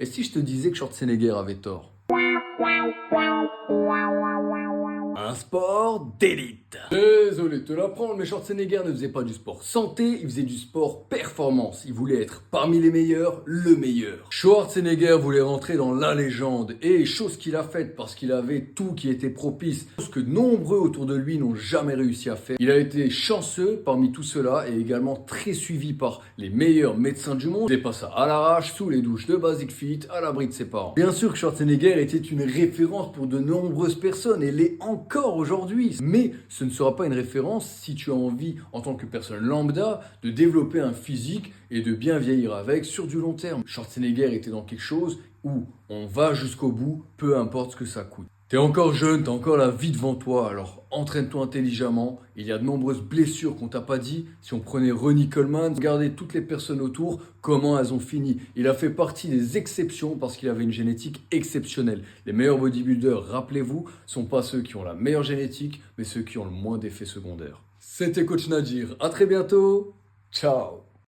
Et si je te disais que Schwarzenegger avait tort? Un sport d'élite. Désolé de te l'apprendre, mais Schwarzenegger ne faisait pas du sport santé, il faisait du sport performance. Il voulait être parmi les meilleurs, le meilleur. Schwarzenegger voulait rentrer dans la légende, et chose qu'il a faite parce qu'il avait tout qui était propice, chose que nombreux autour de lui n'ont jamais réussi à faire. Il a été chanceux parmi tout cela et également très suivi par les meilleurs médecins du monde. Il faisait pas ça à l'arrache, sous les douches de Basic Fit, à l'abri de ses parents. Bien sûr que Schwarzenegger était une référence pour de nombreuses personnes et l'est encore aujourd'hui. Mais ce ne sera pas une référence si tu as envie, en tant que personne lambda, de développer un physique et de bien vieillir avec sur du long terme. Schwarzenegger était dans quelque chose où on va jusqu'au bout, peu importe ce que ça coûte. T'es encore jeune, t'as encore la vie devant toi, alors entraîne-toi intelligemment. Il y a de nombreuses blessures qu'on t'a pas dit. Si on prenait Ronnie Coleman, regardez toutes les personnes autour, comment elles ont fini. Il a fait partie des exceptions parce qu'il avait une génétique exceptionnelle. Les meilleurs bodybuilders, rappelez-vous, sont pas ceux qui ont la meilleure génétique, mais ceux qui ont le moins d'effets secondaires. C'était Coach Nadir, à très bientôt, ciao.